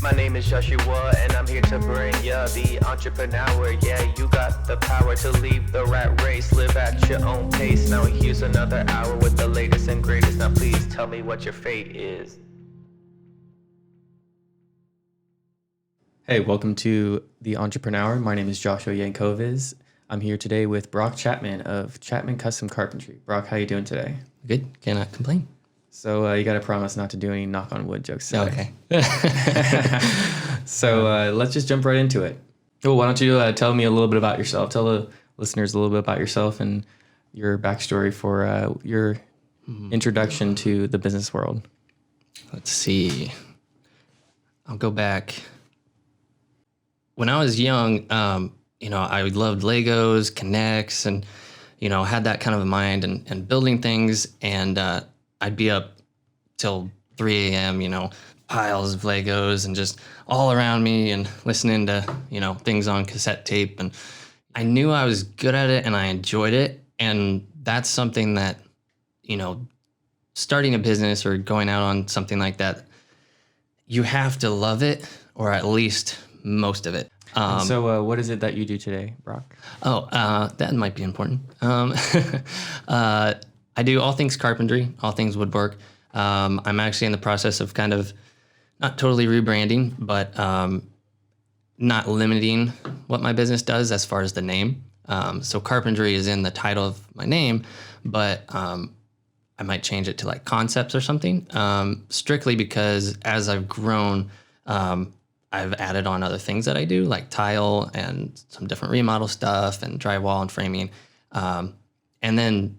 My name is Joshua, and I'm here to bring ya the entrepreneur. Yeah, you got the power to leave the rat race, live at your own pace. Now here's another hour with the latest and greatest. Now please tell me what your fate is. Hey, welcome to The Entrepreneur. My name is Joshua Yankovic. I'm here today with Brock Chapman of Chapman Custom Carpentry. Brock, how you doing today? Good. Cannot complain. So you got to promise not to do any knock on wood jokes today. Okay. So let's just jump right into it. Well, why don't you tell me a little bit about yourself? Tell the listeners a little bit about yourself and your backstory for your introduction to the business world. Let's see. I'll go back. When I was young, I loved Legos, Connects, and, had that kind of a mind and building things. And I'd be up till 3 a.m., piles of Legos and just all around me and listening to, things on cassette tape. And I knew I was good at it and I enjoyed it. And that's something that, starting a business or going out on something like that, you have to love it, or at least most of it. So what is it that you do today, Brock? That might be important. I do all things carpentry, all things woodwork. I'm actually in the process of kind of not totally rebranding, but not limiting what my business does as far as the name. So carpentry is in the title of my name, but I might change it to like concepts or something, strictly because as I've grown, I've added on other things that I do, like tile and some different remodel stuff and drywall and framing. And then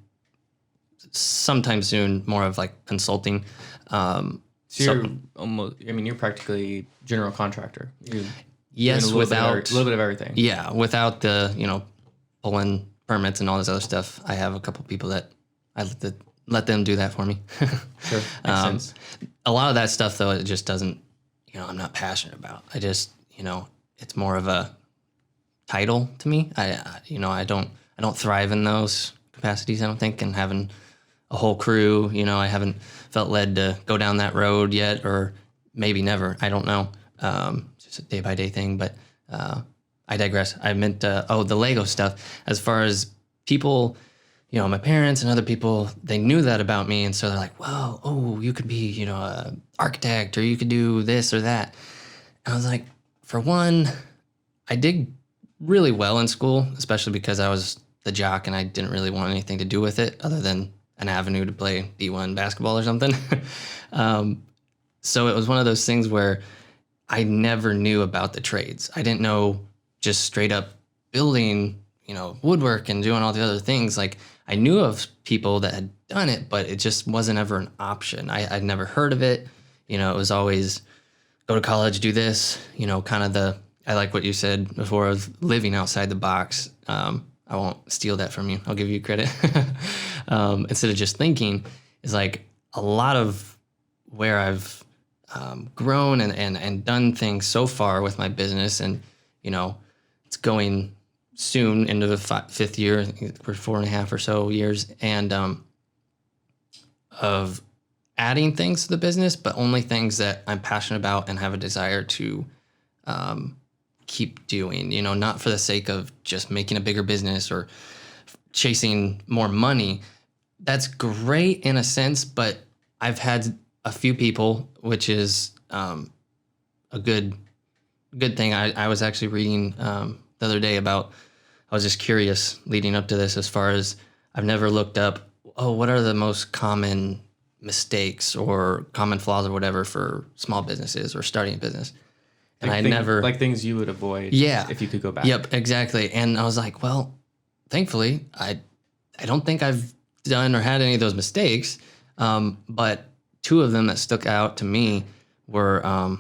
sometime soon, more of like consulting. So you're almost, you're practically general contractor. Yes, a little bit of everything. Yeah, without the, pulling permits and all this other stuff. I have a couple people that I let them do that for me. Sure, makes sense. A lot of that stuff, though, it just doesn't, I'm not passionate about. I just, it's more of a title to me. I don't thrive in those capacities, I don't think, and having a whole crew, I haven't felt led to go down that road yet, or maybe never. I don't know. It's just a day by day thing, but I digress. I meant, the Lego stuff. As far as people, my parents and other people, they knew that about me. And so they're like, well, you could be, an architect, or you could do this or that. And I was like, for one, I did really well in school, especially because I was the jock and I didn't really want anything to do with it other than an avenue to play D1 basketball or something. So it was one of those things where I never knew about the trades. I didn't know just straight up building, woodwork and doing all the other things. Like, I knew of people that had done it, but it just wasn't ever an option. I'd never heard of it. It was always go to college, do this, kind of I like what you said before of living outside the box. I won't steal that from you. I'll give you credit. Instead of just thinking, is like a lot of where I've grown and done things so far with my business. And, it's going soon into the fifth year. I think we're 4.5 or so years, and of adding things to the business, but only things that I'm passionate about and have a desire to keep doing, not for the sake of just making a bigger business or chasing more money. That's great in a sense, but I've had a few people, which is a good thing. I was actually reading the other day about, I was just curious leading up to this, as far as I've never looked up, what are the most common mistakes or common flaws or whatever for small businesses or starting a business. And like things you would avoid if you could go back. Yep, exactly. And I was like, well, thankfully, I don't think I've done or had any of those mistakes. But two of them that stuck out to me were, now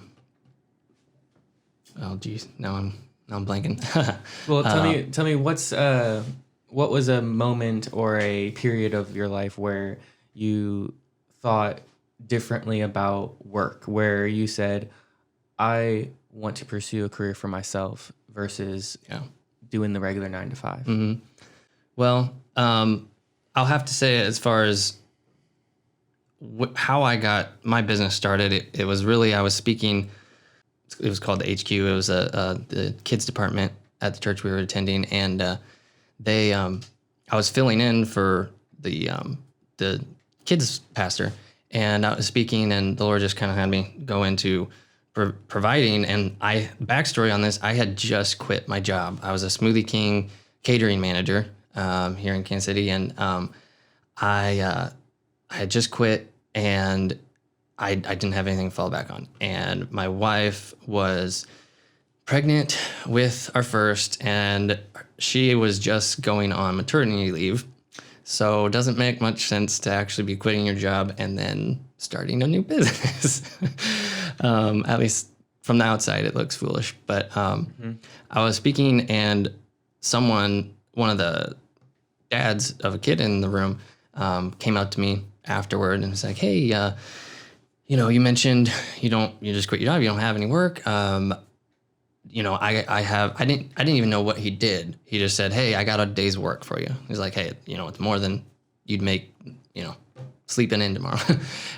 I'm blanking. Well, tell me what was a moment or a period of your life where you thought differently about work, where you said, I want to pursue a career for myself versus doing the regular 9 to 5? Mm-hmm. Well, I'll have to say, as far as how I got my business started, it was really, I was speaking it was called the HQ. It was the kids department at the church we were attending, and I was filling in for the kids pastor, and I was speaking, and the Lord just kind of had me go into providing. And backstory on this, I had just quit my job. I was a Smoothie King catering manager here in Kansas City, and I had just quit, and I didn't have anything to fall back on. And my wife was pregnant with our first, and she was just going on maternity leave. So it doesn't make much sense to actually be quitting your job and then starting a new business. At least from the outside, it looks foolish. But I was speaking, and one of the dads of a kid in the room, came up to me afterward and was like, "Hey, you mentioned you just quit your job. You don't have any work. I didn't even know what he did. He just said, "Hey, I got a day's work for you." He's like, "Hey, it's more than you'd make, sleeping in tomorrow."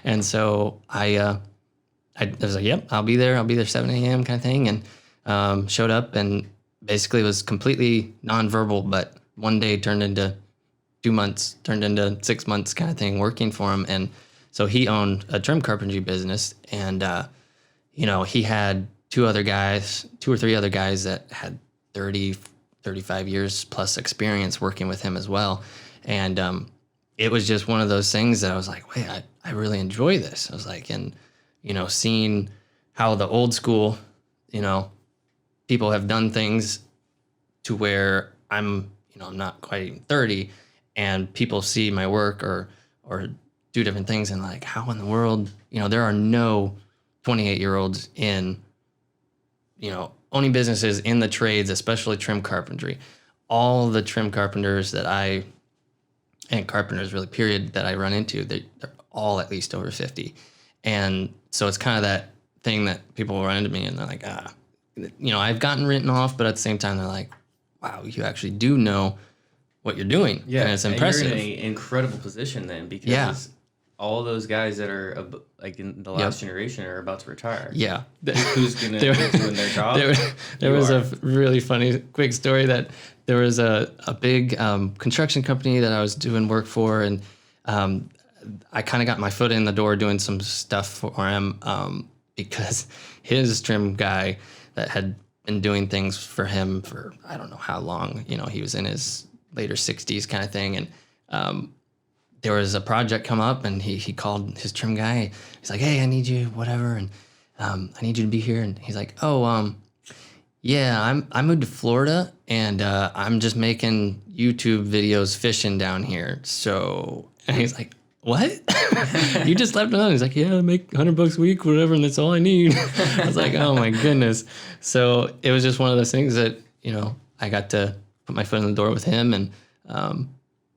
And so I was like, "Yep, I'll be there. I'll be there 7 a.m. kind of thing." And showed up, and basically was completely nonverbal, but one day turned into 2 months, turned into 6 months kind of thing working for him. And so he owned a trim carpentry business, and he had two or three other guys that had 30, 35 years plus experience working with him as well. And it was just one of those things that I was like, wait, I really enjoy this. I was like, and, seeing how the old school, people have done things to where I'm not quite even 30, and people see my work or do different things, and like, how in the world, there are no 28-year-olds in, owning businesses in the trades, especially trim carpentry. All the trim carpenters and carpenters really, period, that I run into, they're all at least over 50. And so it's kind of that thing that people will run into me and they're like, I've gotten written off, but at the same time, they're like, wow, you actually do know what you're doing. Yeah. And it's impressive. You're in an incredible position then, because all those guys that are like in the last generation are about to retire. Yeah. Who's going to be doing their job? There was a really funny, quick story that there was a big construction company that I was doing work for, and I kind of got my foot in the door doing some stuff for him because his trim guy that had been doing things for him for I don't know how long, he was in his later 60s kind of thing, and there was a project come up, and he called his trim guy. He's like, "Hey, I need you, whatever, and I need you to be here." And he's like, "Oh, yeah, I moved to Florida, and I'm just making YouTube videos fishing down here." So, and he's like, "What? You just left alone?" He's like, "Yeah, I make $100 a week, whatever, and that's all I need." I was like, "Oh my goodness!" So it was just one of those things that I got to put my foot in the door with him,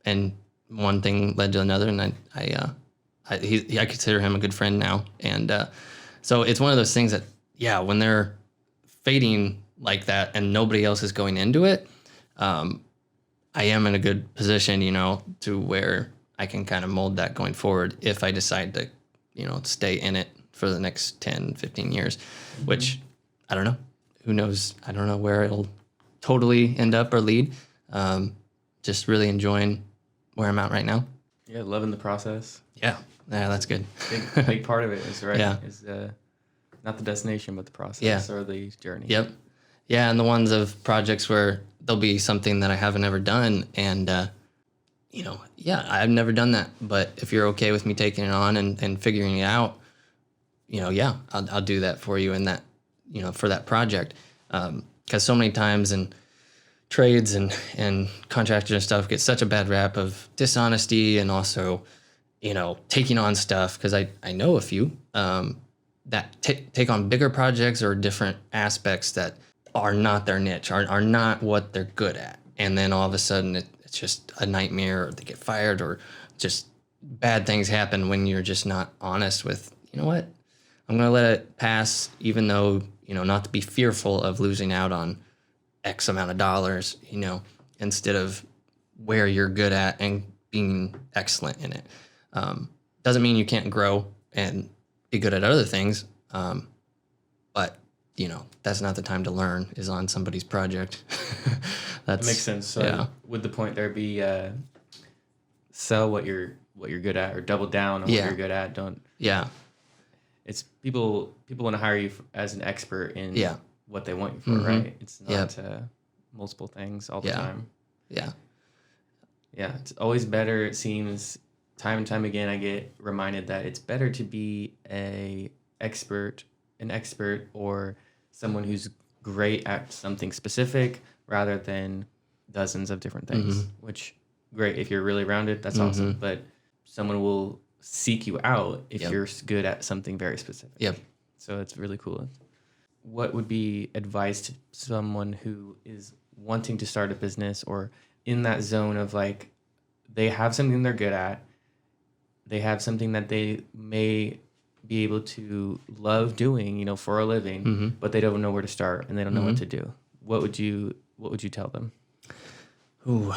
and one thing led to another, and I consider him a good friend now, and so it's one of those things that when they're fading like that and nobody else is going into it, I am in a good position, to where I can kind of mold that going forward if I decide to, stay in it for the next 10, 15 years, which I don't know. Who knows? I don't know where it'll totally end up or lead. Just really enjoying where I'm at right now. Yeah, loving the process. Yeah, that's good. Big part of it is is not the destination, but the process or the journey. Yep. Yeah, and the ones of projects where there'll be something that I haven't ever done, and I've never done that. But if you're okay with me taking it on and figuring it out, I'll do that for you, and that for that project, because so many times in trades and contractors and stuff get such a bad rap of dishonesty, and also, taking on stuff, because I know a few that take on bigger projects or different aspects that are not their niche, are not what they're good at. And then all of a sudden it's just a nightmare, or they get fired, or just bad things happen when you're just not honest with, what, I'm going to let it pass, even though, not to be fearful of losing out on X amount of dollars, instead of where you're good at and being excellent in it. Doesn't mean you can't grow and be good at other things. But that's not the time to learn is on somebody's project. That makes sense. So would the point there be sell what you're good at, or double down on what you're good at? Don't. Yeah. It's people want to hire you as an expert in what they want you for, right? It's not multiple things all the time. Yeah. Yeah. It's always better. It seems time and time again, I get reminded that it's better to be an expert or someone who's great at something specific rather than dozens of different things, which great. If you're really rounded, that's awesome. But someone will seek you out if you're good at something very specific. Yep. So it's really cool. What would be advice to someone who is wanting to start a business or in that zone of like, they have something they're good at, they have something that they may be able to love doing, for a living, but they don't know where to start and they don't know what to do? What would you tell them? Ooh,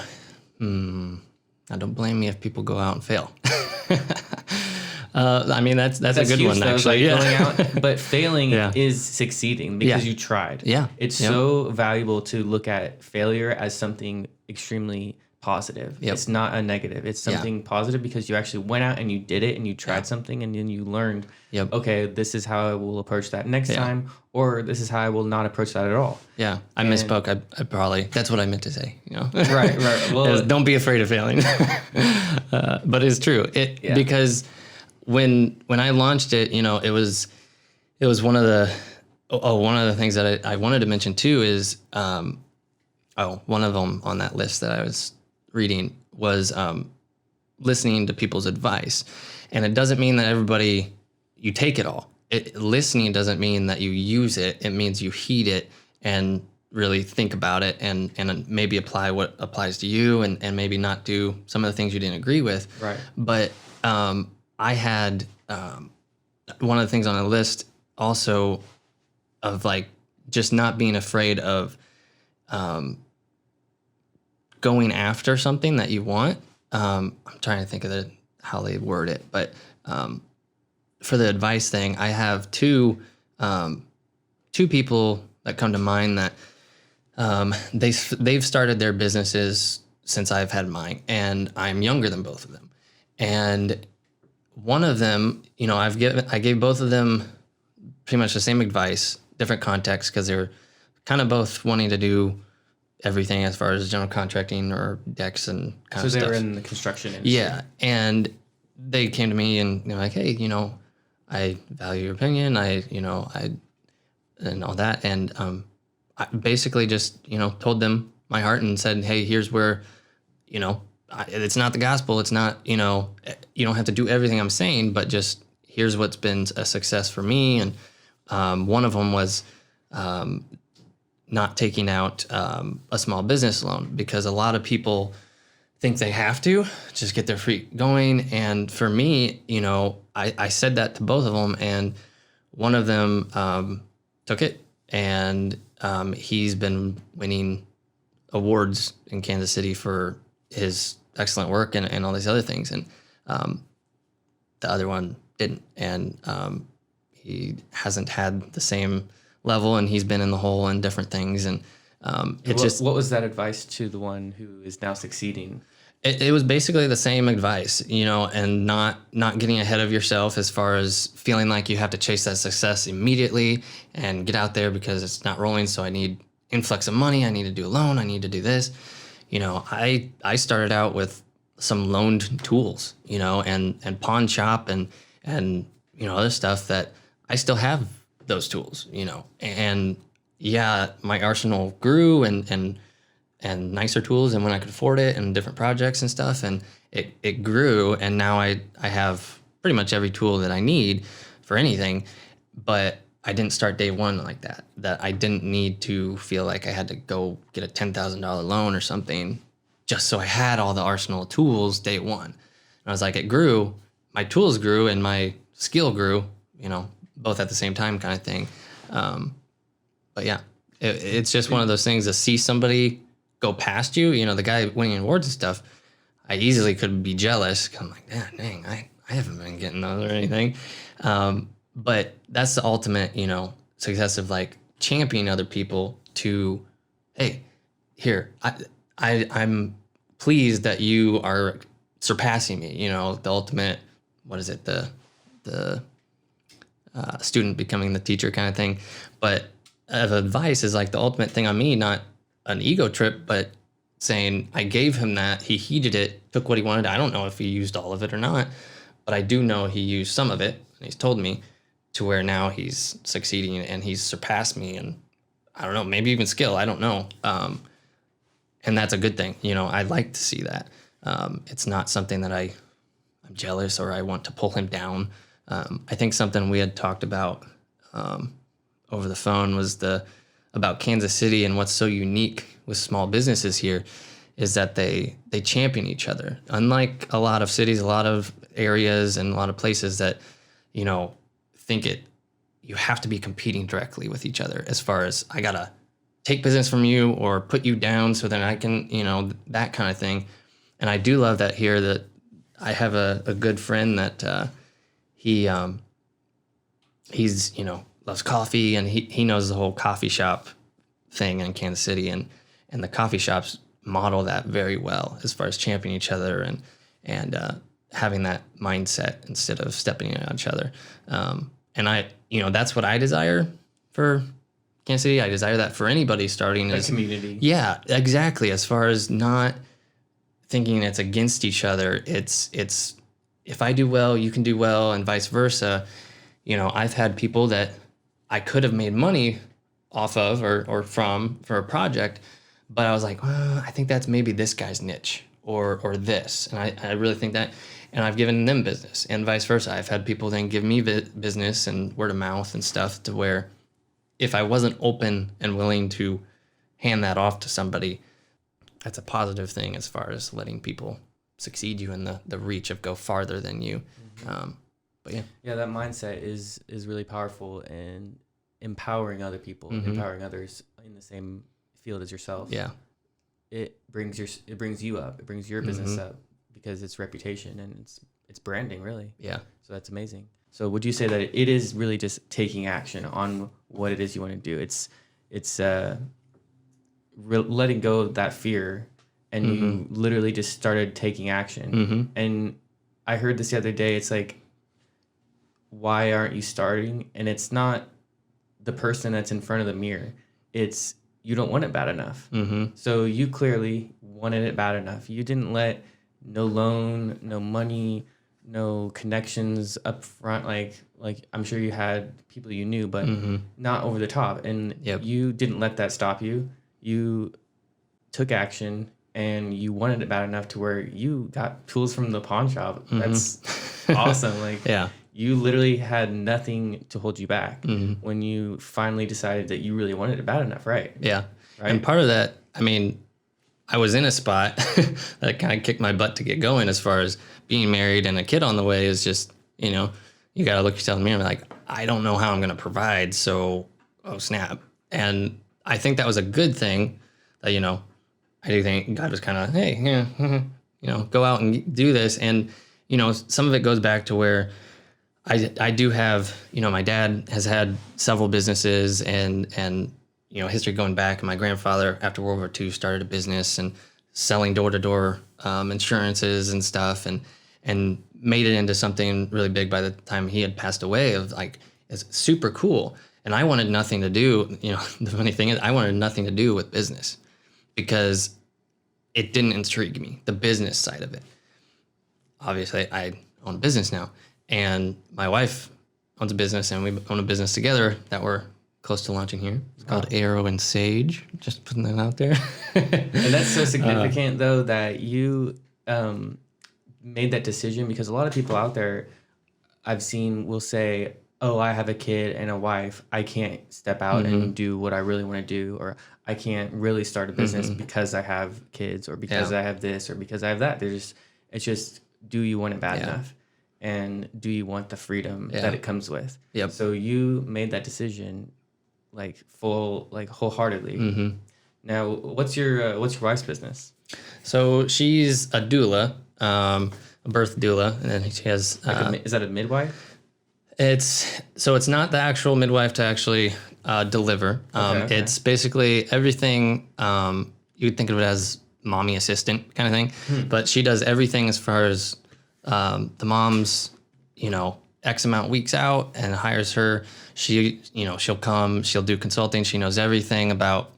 now don't blame me if people go out and fail. I mean, that's a good one, actually. Going out, but failing is succeeding because you tried. Yeah. It's so valuable to look at failure as something extremely positive. It's not a negative. It's something positive because you actually went out and you did it and you tried something and then you learned, okay, this is how I will approach that next time, or this is how I will not approach that at all. Yeah. I misspoke. I probably, that's what I meant to say, Right. Well, don't be afraid of failing. But it's true. Because when I launched it, it was one of the things that I wanted to mention too is, one of them on that list that I was reading was listening to people's advice. And it doesn't mean that you take it all. Listening doesn't mean that you use it. It means you heed it and really think about it and maybe apply what applies to you and maybe not do some of the things you didn't agree with. Right. But I had one of the things on the list also of like just not being afraid of going after something that you want. I'm trying to think of how they word it, but for the advice thing, I have two people that come to mind that they've started their businesses since I've had mine, and I'm younger than both of them. And one of them, I gave both of them pretty much the same advice, different contexts, because they're kind of both wanting to do everything as far as general contracting or decks and kind of stuff. So they were in the construction industry. Yeah. And they came to me and they're like, hey, I value your opinion. And all that. And I basically just, told them my heart and said, hey, here's where, it's not the gospel. It's not, you don't have to do everything I'm saying, but just here's what's been a success for me. And one of them was not taking out a small business loan, because a lot of people think they have to just get their feet going. And for me, I said that to both of them, and one of them took it, and he's been winning awards in Kansas City for his excellent work and all these other things. And the other one didn't. And he hasn't had the same level, and he's been in the hole in different things. And what was that advice to the one who is now succeeding? It was basically the same advice, and not getting ahead of yourself as far as feeling like you have to chase that success immediately and get out there because it's not rolling. So I need influx of money. I need to do a loan. I need to do this. I started out with some loaned tools, and pawn shop and other stuff that I still have those tools, and my arsenal grew and nicer tools, and when I could afford it, and different projects and stuff, and it grew, and now I have pretty much every tool that I need for anything. But I didn't start day one like that I didn't need to feel like I had to go get a $10,000 loan or something just so I had all the arsenal of tools day one. And I was like, it grew, my tools grew and my skill grew, both at the same time kind of thing. But yeah, it's just one of those things to see somebody go past you, the guy winning awards and stuff. I easily could be jealous. I'm like, dang, I haven't been getting those or anything. But that's the ultimate, success of like champion other people to, hey, here, I'm pleased that you are surpassing me. You know, the ultimate, what is it? The student becoming the teacher kind of thing. But of advice is like the ultimate thing on me, not an ego trip, but saying I gave him that, he heeded it, took what he wanted. I don't know if he used all of it or not, but I do know he used some of it, and he's told me, to where now he's succeeding and he's surpassed me, and I don't know, maybe even skill, I don't know. And that's a good thing. You know, I like to see that. It's not something that I'm jealous or I want to pull him down. I think something we had talked about over the phone was about Kansas City, and what's so unique with small businesses here is that they champion each other. Unlike a lot of cities, a lot of areas, and a lot of places that, you know, you have to be competing directly with each other as far as I gotta take business from you or put you down so then I can, you know, that kind of thing. And I do love that here, that I have a good friend that he's, you know, loves coffee, and he knows the whole coffee shop thing in Kansas City, and the coffee shops model that very well as far as championing each other and having that mindset instead of stepping on each other. And I, you know, that's what I desire for Kansas City. I desire that for anybody starting a community. Yeah, exactly. As far as not thinking it's against each other, it's if I do well, you can do well, and vice versa. You know, I've had people that I could have made money off of or from for a project, but I was like, well, I think that's maybe this guy's niche or this, and I really think that. And I've given them business, and vice versa. I've had people then give me business and word of mouth and stuff, to where if I wasn't open and willing to hand that off to somebody, that's a positive thing as far as letting people succeed you in the reach of go farther than you. Mm-hmm. But yeah. Yeah, that mindset is really powerful in empowering other people, Mm-hmm. empowering others in the same field as yourself. Yeah. It brings you up. It brings your business Mm-hmm. up, because it's reputation and it's branding, really. Yeah. So that's amazing. So would you say that it is really just taking action on what it is you want to do? It's letting go of that fear, and Mm-hmm. you literally just started taking action. Mm-hmm. And I heard this the other day. It's like, why aren't you starting? And it's not the person that's in front of the mirror. It's you don't want it bad enough. Mm-hmm. So you clearly wanted it bad enough. You didn't let no loan, no money, no connections up front. Like I'm sure you had people you knew, but Mm-hmm. not over the top. And Yep. you didn't let that stop you. You took action, and you wanted it bad enough to where you got tools from the pawn shop. Mm-hmm. That's awesome. Like, Yeah. you literally had nothing to hold you back Mm-hmm. when you finally decided that you really wanted it bad enough, right? Yeah. Right. And part of that, I mean, I was in a spot that kind of kicked my butt to get going, as far as being married and a kid on the way. Is just, you know, you got to look yourself in the mirror and be like, I don't know how I'm going to provide. So, oh, snap. And I think that was a good thing that, you know, I do think God was kind of, hey, yeah, you know, go out and do this. And, you know, some of it goes back to where I do have, you know, my dad has had several businesses and, you know, history going back. And my grandfather, after World War II, started a business and selling door-to-door insurances and stuff, and made it into something really big by the time he had passed away. Of like, it's super cool. And I wanted nothing to do, you know, the funny thing is I wanted nothing to do with business, because it didn't intrigue me, the business side of it. Obviously, I own a business now, and my wife owns a business, and we own a business together that we're close to launching here. It's called Arrow and Sage. Just putting that out there. And that's so significant, though, that you made that decision, because a lot of people out there I've seen will say, oh, I have a kid and a wife. I can't step out and do what I really want to do, or I can't really start a business because I have kids, or because I have this, or because I have that. It's just, do you want it bad enough? And do you want the freedom that it comes with? Yep. So you made that decision wholeheartedly. Now, what's your wife's business? So she's a doula, a birth doula, and then she has. Is that a midwife? It's not the actual midwife to actually deliver. Okay. It's basically everything. You would think of it as mommy assistant kind of thing, but she does everything as far as the mom's, X amount weeks out and hires her. She, she'll come, she'll do consulting. She knows everything about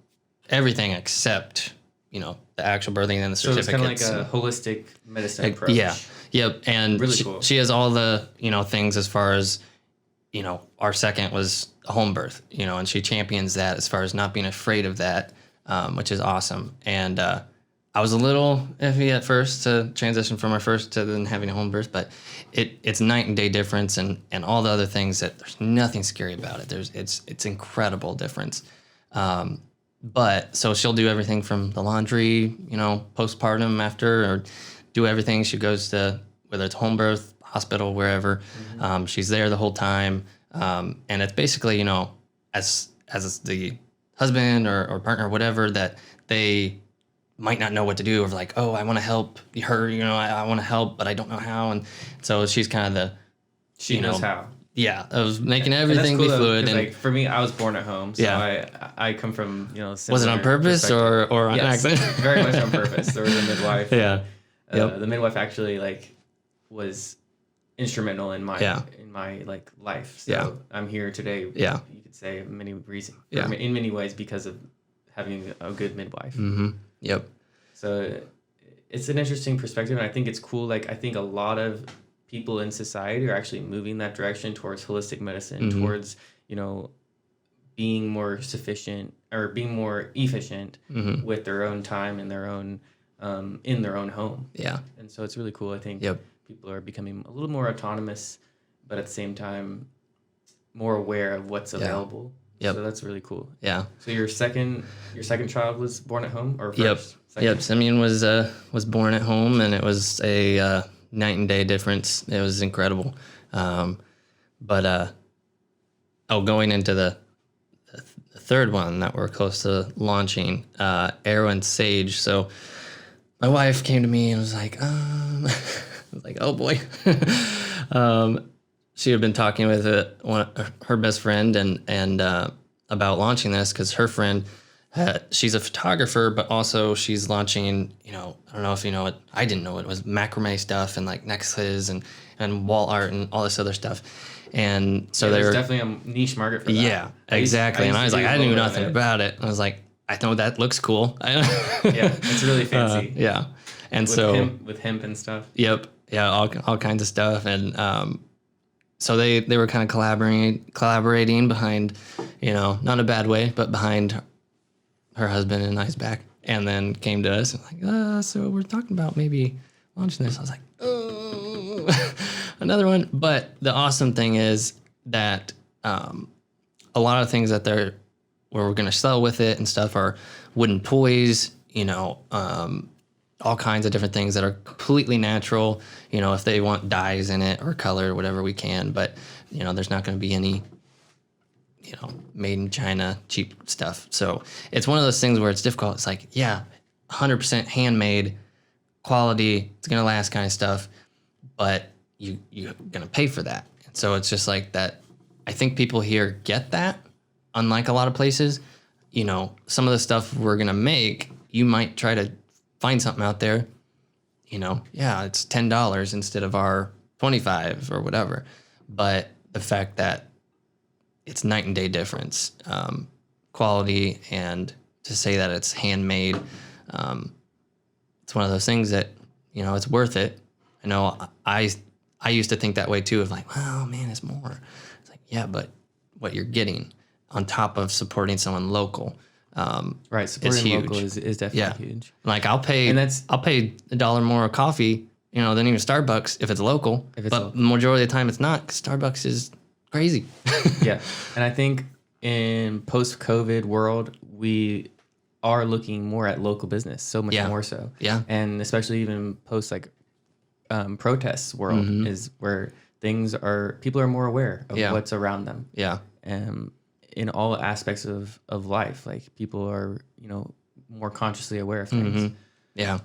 everything except, the actual birthing and the So it's certificates. kind of like a holistic medicine approach. Yeah. Yep. And Really cool. she has all the, things as far as, our second was a home birth, and she champions that as far as not being afraid of that, which is awesome. And I was a little iffy at first to transition from our first to then having a home birth, but it's night and day difference, and all the other things that there's nothing scary about it. It's incredible difference. But so she'll do everything from the laundry, postpartum after, or do everything. She goes to, whether it's home birth, hospital, wherever. She's there the whole time. And it's basically, as the husband or partner, whatever, that they might not know what to do, or like, oh, I want to help her, I want to help, but I don't know how. And so she's kind of She knows how. Yeah, of making everything be fluid. And like for me, I was born at home, so Yeah. I come from was it on purpose or on yes, accident? very much on purpose. There was a midwife. Yeah. Yep. The midwife actually was instrumental in my Yeah. life. So Yeah. I'm here today. Yeah. You could say many reasons. Yeah. In many ways because of having a good midwife. Mm-hmm. Yep. So it's an interesting perspective, and I think it's cool. Like I think a lot of people in society are actually moving that direction towards holistic medicine, Mm-hmm. towards being more sufficient or being more efficient Mm-hmm. with their own time and their own in their own home. Yeah. And so it's really cool. I think Yep. people are becoming a little more autonomous, but at the same time more aware of what's available. Yep. So that's really cool. Yeah. So your second child was born at home or first? Yep. Second? Yep. Simeon was born at home, and it was a night and day difference. It was incredible. Going into the third one that we're close to launching, Arrow and Sage. So my wife came to me and was like, I was like, oh boy. She had been talking with her best friend and about launching this, because her friend, she's a photographer, but also she's launching, I don't know if you know it, I didn't know it was macrame stuff and like necklaces and wall art and all this other stuff. And so there's definitely a niche market for that. Yeah, exactly. And I was like, I knew nothing about it. I was like, I know that looks cool. Yeah, it's really fancy. Yeah. And with hemp and stuff. Yep. Yeah, all kinds of stuff. And so they were kind of collaborating behind, not in a bad way, but behind her husband and I's back. And then came to us and like, so we're talking about maybe launching this. I was like, oh, another one. But the awesome thing is that a lot of things that where we're going to sell with it and stuff are wooden toys, all kinds of different things that are completely natural. If they want dyes in it or color or whatever, we can. But, there's not going to be any, made in China cheap stuff. So it's one of those things where it's difficult. It's like, yeah, 100% handmade quality. It's going to last kind of stuff. But you're going to pay for that. And so it's just like that. I think people here get that. Unlike a lot of places, some of the stuff we're going to make, you might try to find something out there, it's $10 instead of our $25 or whatever. But the fact that it's night and day difference, quality, and to say that it's handmade, it's one of those things that, it's worth it. I know I used to think that way too, of like, oh man, it's more. It's like, yeah, but what you're getting on top of supporting someone local, right, supporting huge. local is definitely huge. Like I'll pay $1 more a coffee, than even Starbucks if it's local. But the majority of the time it's not, 'cause Starbucks is crazy. Yeah, and I think in post-COVID world, we are looking more at local business, so much more so. Yeah, and especially even post protests world is where people are more aware of what's around them. Yeah, in all aspects of life, like people are more consciously aware of things. Yeah.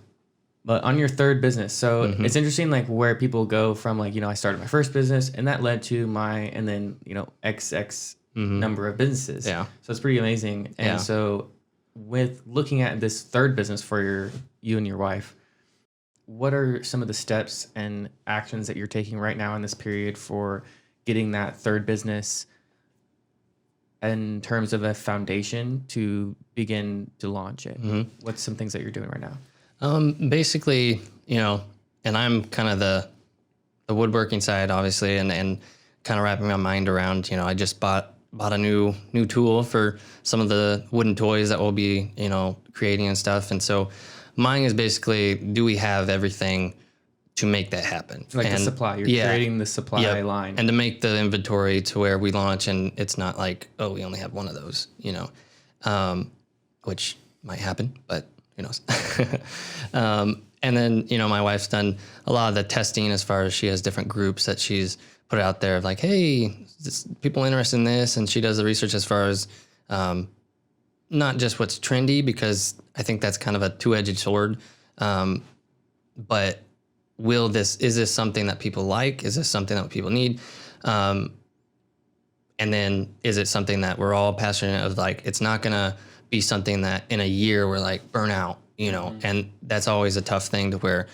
But on your third business, so it's interesting, like where people go from, like I started my first business, and that led to and then XX number of businesses. Yeah. So it's pretty amazing. And so with looking at this third business for you and your wife, what are some of the steps and actions that you're taking right now in this period for getting that third business in terms of a foundation to begin to launch it? What's some things that you're doing right now? Basically, and I'm kind of the woodworking side, obviously, and kind of wrapping my mind around, I just bought a new tool for some of the wooden toys that we'll be, creating and stuff. And so mine is basically, do we have everything to make that happen? Like the supply, you're creating the supply line. And to make the inventory to where we launch and it's not like, oh, we only have one of those, which might happen, but who knows? And then, my wife's done a lot of the testing as far as she has different groups that she's put out there of like, hey, people interested in this. And she does the research as far as not just what's trendy, because I think that's kind of a two-edged sword. But is this something that people like? Is this something that people need? And then is it something that we're all passionate of, like, it's not going to be something that in a year we're like burn out, and that's always a tough thing to where,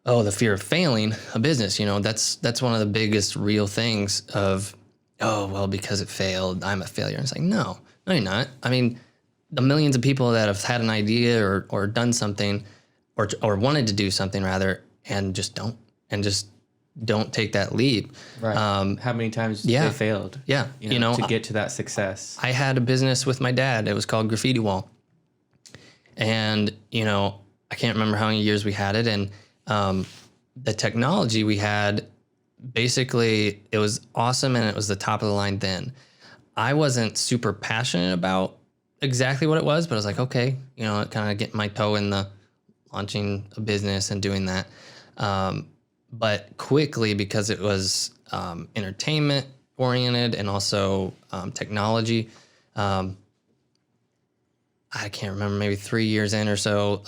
the fear of failing a business, that's one of the biggest real things of, because it failed, I'm a failure. And it's like, no, you're not. I mean, the millions of people that have had an idea or done something or wanted to do something rather, and just don't take that leap. Right. How many times they failed? Yeah. To get to that success. I had a business with my dad. It was called Graffiti Wall. And, I can't remember how many years we had it. And the technology we had, basically, it was awesome and it was the top of the line then. I wasn't super passionate about exactly what it was, but I was like, okay, kind of getting my toe in the launching a business and doing that. But quickly, because it was entertainment oriented and also technology, I can't remember, maybe 3 years in or so,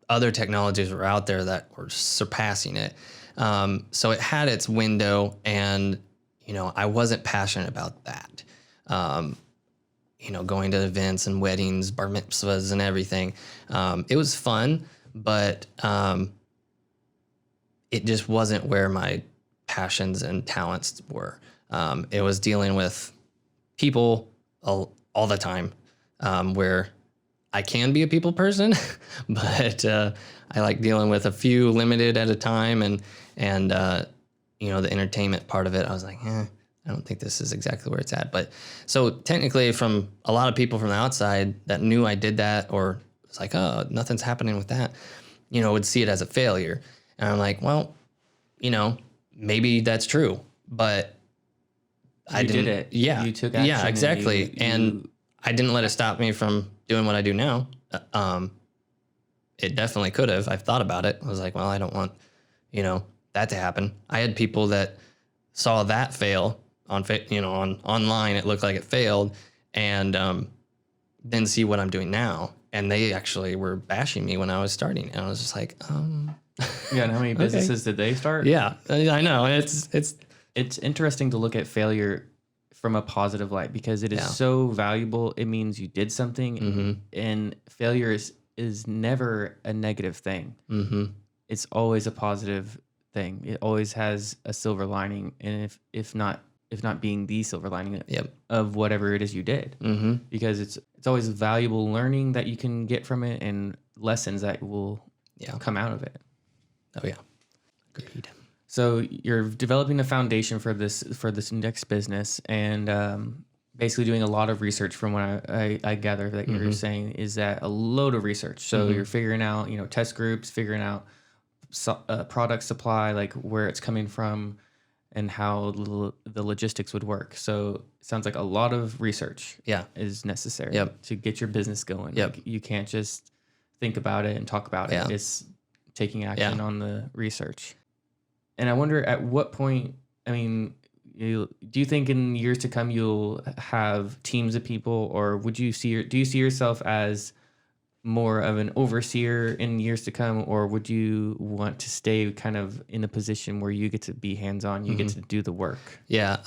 other technologies were out there that were surpassing it. So it had its window, and, I wasn't passionate about that. Going to events and weddings, bar mitzvahs and everything. It was fun, but it just wasn't where my passions and talents were. It was dealing with people all the time, where I can be a people person, but I like dealing with a few limited at a time, and the entertainment part of it, I was like, I don't think this is exactly where it's at. But so technically, from a lot of people from the outside that knew I did that, or was like, oh, nothing's happening with that, would see it as a failure. And I'm like, well, maybe that's true, but I didn't. Did it. Yeah. You took action. Yeah, exactly. And I didn't let it stop me from doing what I do now. It definitely could have. I've thought about it. I was like, well, I don't want, that to happen. I had people that saw that fail on online. It looked like it failed, and then see what I'm doing now. And they actually were bashing me when I was starting. And I was just like, Yeah, and how many businesses did they start? Yeah, I know. It's interesting to look at failure from a positive light, because it is so valuable. It means you did something, and failure is never a negative thing. It's always a positive thing. It always has a silver lining, and if not being the silver lining of whatever it is you did, because it's always valuable learning that you can get from it, and lessons that will come out of it. Oh yeah, agreed. So you're developing a foundation for this next business, and basically doing a lot of research. From what I gather that you're saying is that a load of research. So you're figuring out, test groups, figuring out product supply, like where it's coming from, and how the logistics would work. So it sounds like a lot of research is necessary to get your business going. Like, you can't just think about it and talk about it. It's taking action on the research. And I wonder, at what point, do you think in years to come you'll have teams of people, or do you see yourself as more of an overseer in years to come, or would you want to stay kind of in a position where you get to be hands-on, you get to do the work? Yeah,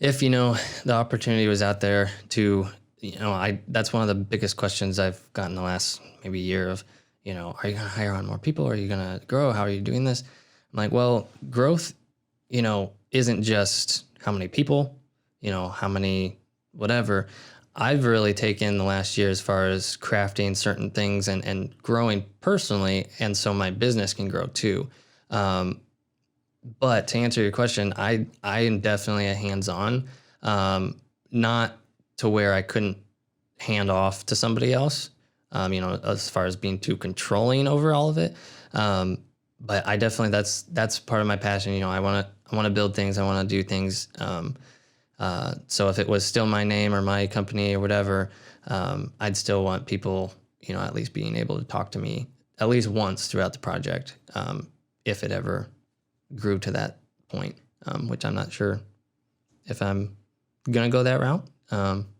if, the opportunity was out there to, that's one of the biggest questions I've gotten the last maybe year of, are you going to hire on more people? Are you going to grow? How are you doing this? I'm like, well, growth, isn't just how many people, how many, whatever. I've really taken the last year as far as crafting certain things and growing personally. And so my business can grow too. But to answer your question, I am definitely a hands-on, not to where I couldn't hand off to somebody else, as far as being too controlling over all of it. But I definitely, that's part of my passion. I want to build things. I want to do things. So if it was still my name or my company or whatever, I'd still want people, at least being able to talk to me at least once throughout the project, if it ever grew to that point, which I'm not sure if I'm going to go that route.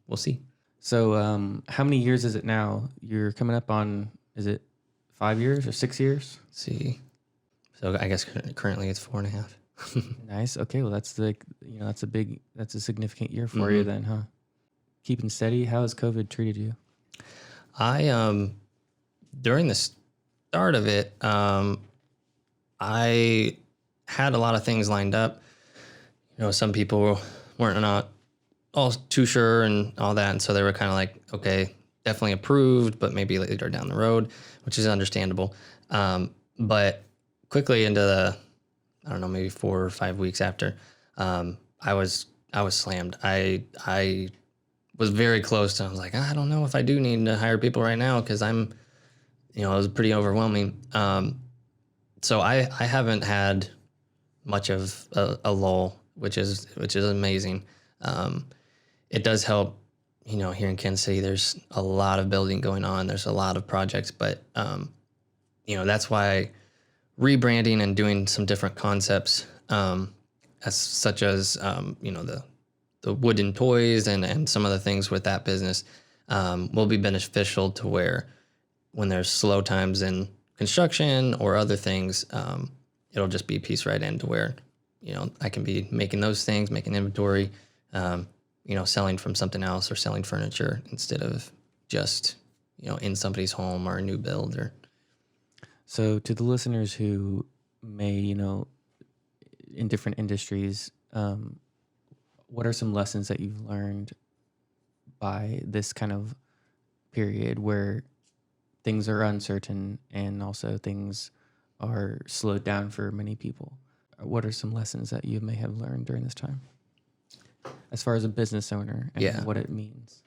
We'll see. So how many years is it now? You're coming up on, is it 5 years or 6 years? Let's see. So I guess currently it's 4.5. Nice. Okay. Well, that's that's a significant year for you then, huh? Keeping steady. How has COVID treated you? During the start of it, I had a lot of things lined up. Some people weren't not all too sure and all that. And so they were kind of like, okay, definitely approved, but maybe later down the road, which is understandable. But quickly into I don't know, maybe 4 or 5 weeks after, I was slammed. I was very close to, I was like, I don't know if I do need to hire people right now, because it was pretty overwhelming. So I haven't had much of a lull, which is amazing. It does help, here in Kansas City, there's a lot of building going on. There's a lot of projects, but, that's why rebranding and doing some different concepts, such as the wooden toys and some of the things with that business, will be beneficial to where when there's slow times in construction or other things, it'll just be a piece right into where, I can be making those things, making inventory, selling from something else or selling furniture instead of just, in somebody's home or a new build. Or So to the listeners who may, in different industries, what are some lessons that you've learned by this kind of period where things are uncertain and also things are slowed down for many people? What are some lessons that you may have learned during this time as far as a business owner and what it means?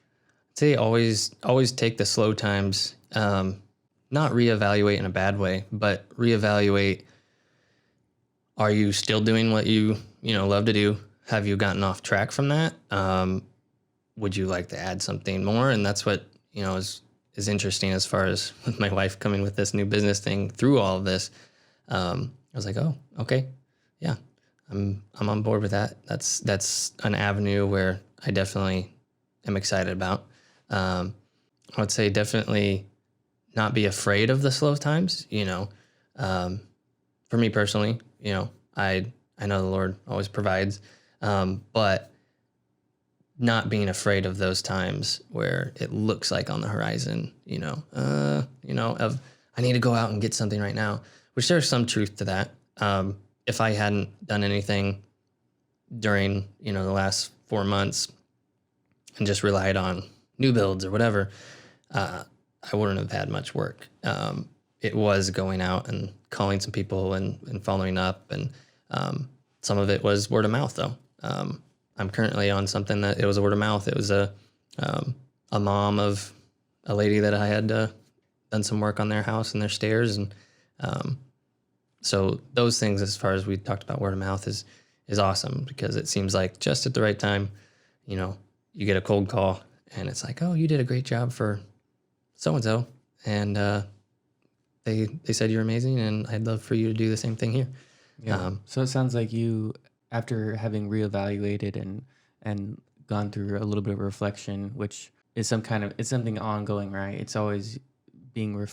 I'd say always take the slow times, not reevaluate in a bad way, but reevaluate. Are you still doing what you love to do? Have you gotten off track from that? Would you like to add something more? And that's what, is interesting as far as with my wife coming with this new business thing through all of this. I was like, oh, okay. Yeah, I'm on board with that. That's an avenue where I definitely am excited about. I would say definitely not be afraid of the slow times. For me personally, I know the Lord always provides, but not being afraid of those times where it looks like on the horizon, of I need to go out and get something right now, which there's some truth to that. If I hadn't done anything during, the last 4 months and just relied on new builds or whatever, I wouldn't have had much work. It was going out and calling some people and following up. And some of it was word of mouth, though. I'm currently on something that it was a word of mouth. It was a mom of a lady that I had done some work on their house and their stairs. And so those things, as far as we talked about word of mouth, is awesome, because it seems like just at the right time, you get a cold call and it's like, oh, you did a great job for so-and-so. And they said you're amazing, and I'd love for you to do the same thing here. Yeah. So it sounds like you, after having reevaluated and gone through a little bit of reflection, which is it's something ongoing, right? It's always being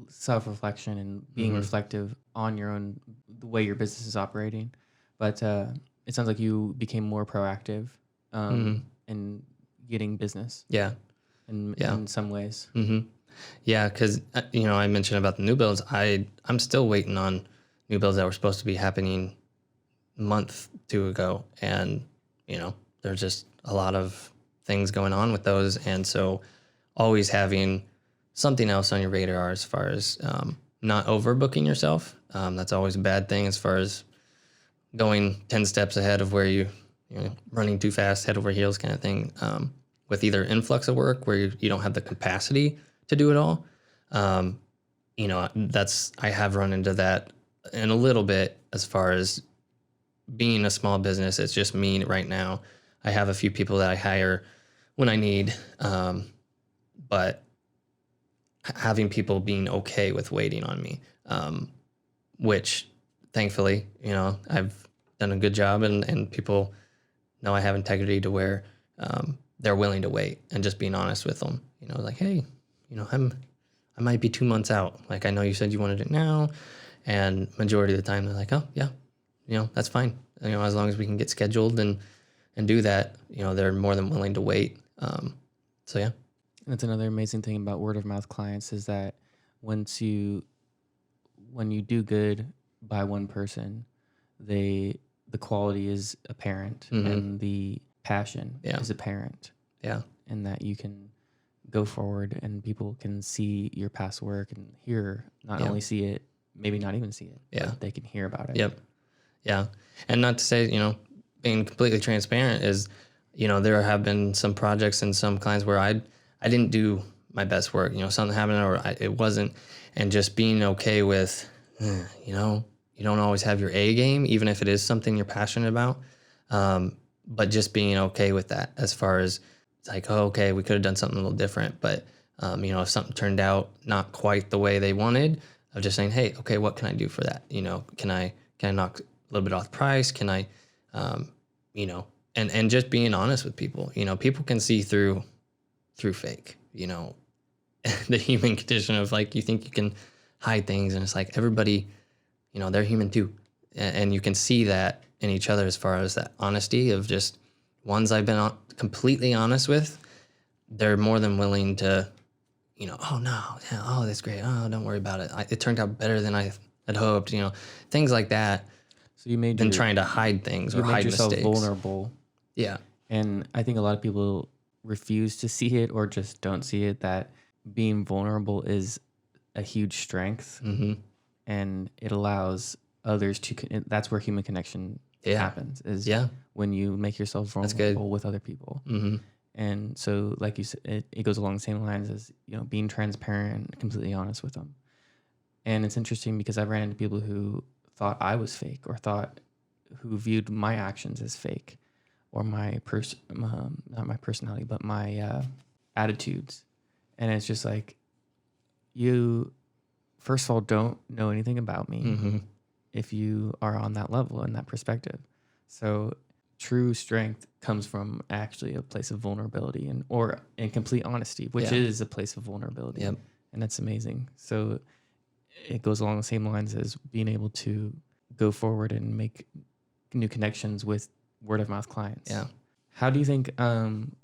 self-reflection and being reflective on your the way your business is operating. But it sounds like you became more proactive in getting business. Yeah. In some ways. Yeah, because I mentioned about the new builds. I'm still waiting on new builds that were supposed to be happening a month, 2 ago, and there's just a lot of things going on with those, and so always having something else on your radar as far as not overbooking yourself. That's always a bad thing as far as going 10 steps ahead of where you running too fast, head over heels kind of thing. With either influx of work where you don't have the capacity to do it all. I have run into that in a little bit as far as being a small business. It's just me right now. I have a few people that I hire when I need, but having people being okay with waiting on me, which thankfully, I've done a good job, and people know I have integrity to where they're willing to wait, and just being honest with them, like, hey, I might be 2 months out. Like, I know you said you wanted it now, and majority of the time they're like, oh yeah, that's fine. As long as we can get scheduled and do that, they're more than willing to wait. So yeah. That's another amazing thing about word of mouth clients is that when you do good by one person, the quality is apparent, and the passion is apparent. Yeah. And that you can go forward and people can see your past work and not only see it, maybe not even see it, but they can hear about it. Yep. Yeah. And not to say, being completely transparent is, there have been some projects and some clients where I didn't do my best work, something happened or it wasn't. And just being okay with, you don't always have your A game, even if it is something you're passionate about. But just being okay with that as far as it's like, oh, okay, we could have done something a little different. But, if something turned out not quite the way they wanted, of just saying, hey, okay, what can I do for that? Can I knock a little bit off the price? Can I, and just being honest with people, people can see through fake, the human condition of like, you think you can hide things, and it's like everybody, they're human too. And you can see that in each other as far as that honesty of just ones I've been completely honest with, they're more than willing to, oh no, yeah, oh, that's great. Oh, don't worry about it. It turned out better than I had hoped, things like that. So you made trying to hide things or hide yourself mistakes. Vulnerable. Yeah. And I think a lot of people refuse to see it or just don't see it, that being vulnerable is a huge strength, and it allows others to, that's where human connection happens, is when you make yourself vulnerable with other people. And so, like you said, it goes along the same lines as, being transparent and completely honest with them. And it's interesting because I've ran into people who thought I was fake, or who viewed my actions as fake, or my not my personality, but my attitudes. And it's just like, you, first of all, don't know anything about me if you are on that level and that perspective. So true strength comes from actually a place of vulnerability and complete honesty, which is a place of vulnerability. Yep. And that's amazing. So it goes along the same lines as being able to go forward and make new connections with word of mouth clients. Yeah. How do you think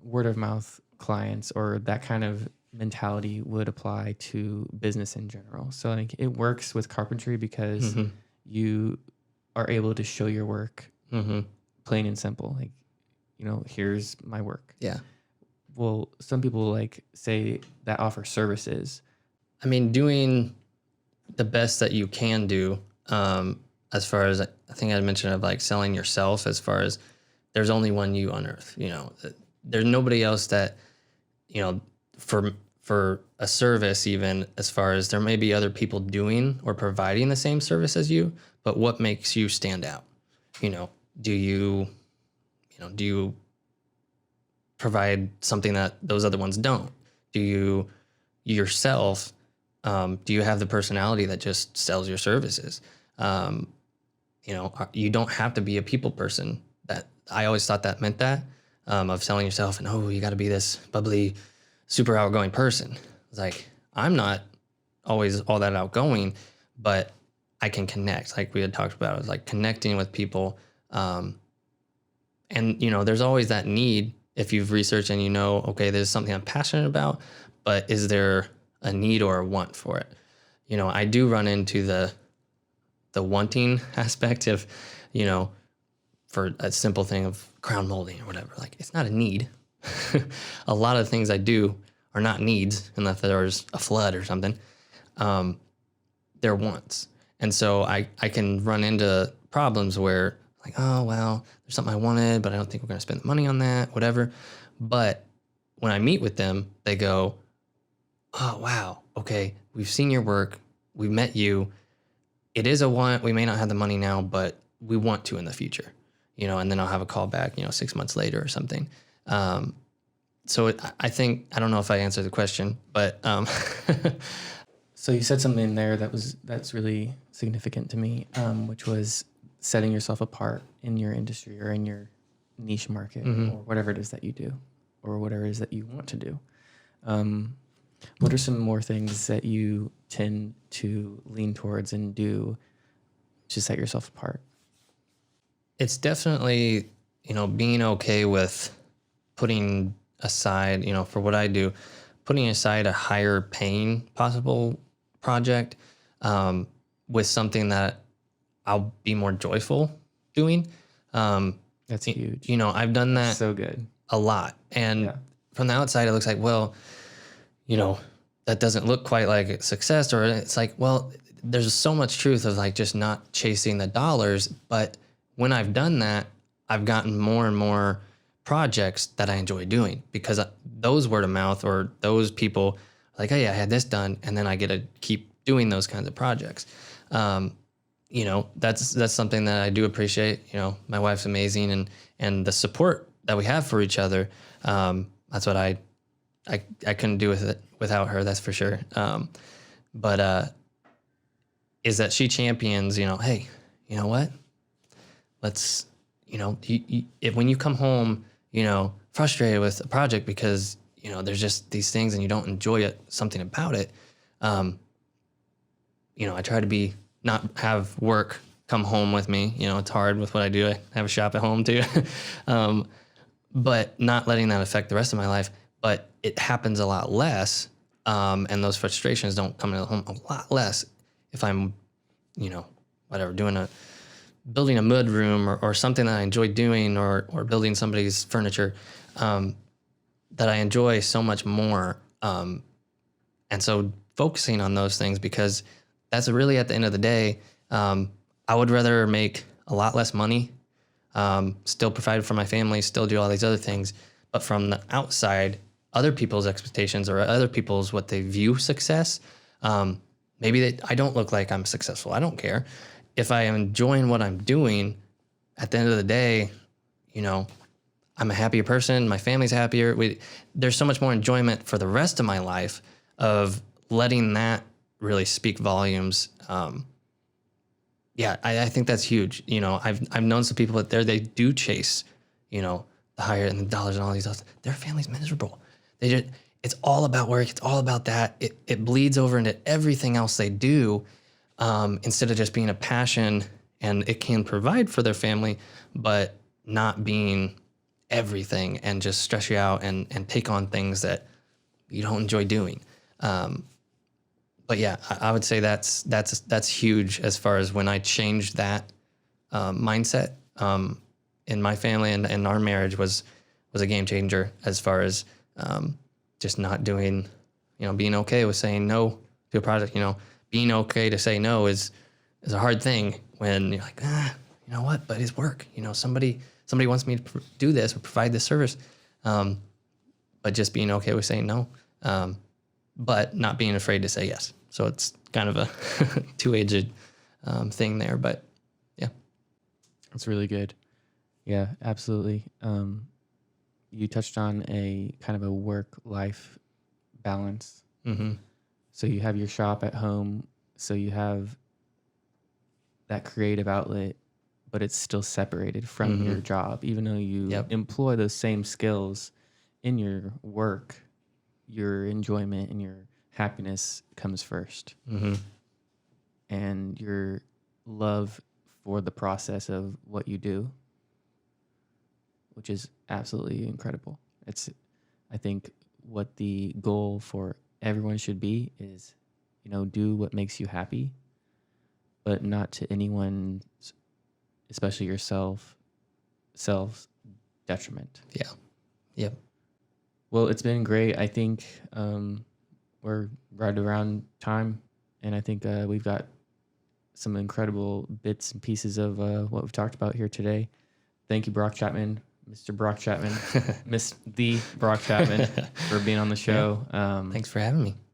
word of mouth clients or that kind of mentality would apply to business in general? So like, it works with carpentry because you are able to show your work plain and simple. Like, here's my work. Yeah. Well, some people say that offer services. I mean, doing the best that you can do, as far as, I think I mentioned of selling yourself, as far as there's only one you on earth, there's nobody else that, for a service, even as far as there may be other people doing or providing the same service as you, but what makes you stand out? Do you provide something that those other ones don't? Do you yourself, do you have the personality that just sells your services? You don't have to be a people person. That I always thought that meant that, of selling yourself and, you got to be this bubbly, super outgoing person. It's like, I'm not always all that outgoing, but I can connect. Like we had talked about, it was like connecting with people, And, there's always that need if you've researched and okay, there's something I'm passionate about, but is there a need or a want for it? I do run into the wanting aspect of, for a simple thing of crown molding or whatever. Like, it's not a need. A lot of things I do are not needs unless there's a flood or something. They're wants. And so I can run into problems where like, oh, well, there's something I wanted, but I don't think we're going to spend the money on that, whatever. But when I meet with them, they go, oh, wow, okay, we've seen your work. We've met you. It is a want. We may not have the money now, but we want to in the future, and then I'll have a call back, 6 months later or something. So I think, I don't know if I answered the question, but. So you said something there that's really significant to me, which was setting yourself apart in your industry or in your niche market or whatever it is that you do or whatever it is that you want to do. What are some more things that you tend to lean towards and do to set yourself apart? It's definitely, being okay with putting aside, for what I do, putting aside a higher paying possible project with something that I'll be more joyful doing. That's huge. I've done that So good. a lot. And from the outside, it looks like, well, that doesn't look quite like a success, or it's like, well, there's so much truth of like just not chasing the dollars. But when I've done that, I've gotten more and more projects that I enjoy doing because those word of mouth or those people like, oh yeah, I had this done. And then I get to keep doing those kinds of projects. That's something that I do appreciate. My wife's amazing and the support that we have for each other. That's what I couldn't do with it without her. That's for sure. But is that she champions, hey, you know what? Let's, if when you come home, frustrated with a project because, there's just these things and you don't enjoy something about it. I try to not have work come home with me. It's hard with what I do. I have a shop at home too. But not letting that affect the rest of my life. But it happens a lot less. And those frustrations don't come into the home a lot less if I'm, building a mud room or something that I enjoy doing or building somebody's furniture that I enjoy so much more. And so focusing on those things, because that's really at the end of the day, I would rather make a lot less money, still provide for my family, still do all these other things. But from the outside, other people's expectations or other people's what they view success, maybe I don't look like I'm successful. I don't care. If I am enjoying what I'm doing, at the end of the day, I'm a happier person. My family's happier. There's so much more enjoyment for the rest of my life of letting that really speak volumes. I think that's huge. I've known some people out there, they do chase, the higher and the dollars and all these others. Their family's miserable. It's all about work. It's all about that. It bleeds over into everything else they do. Instead of just being a passion, and it can provide for their family, but not being everything and just stress you out and take on things that you don't enjoy doing. But yeah, I would say that's huge as far as when I changed that mindset in my family and our marriage was a game changer as far as just not doing, being okay with saying no to a project. Being okay to say no is a hard thing when you're like, you know what, but it's work. Somebody wants me to do this or provide this service. But just being okay with saying no, but not being afraid to say yes. So it's kind of a two-edged thing there, but yeah. That's really good. Yeah, absolutely. You touched on a kind of a work-life balance. Mm-hmm. So you have your shop at home, so you have that creative outlet, but it's still separated from your job. Even though you employ those same skills in your work, your enjoyment and your happiness comes first. Mm-hmm. And your love for the process of what you do which is absolutely incredible. It's, I think, what the goal for everyone should be is, do what makes you happy, but not to anyone's, especially yourself, self detriment. Yeah. Yep. Well, it's been great. I think we're right around time, and I think we've got some incredible bits and pieces of what we've talked about here today. Thank you, Brock Chapman, Mr. Brock Chapman, the Brock Chapman, for being on the show. Thanks for having me.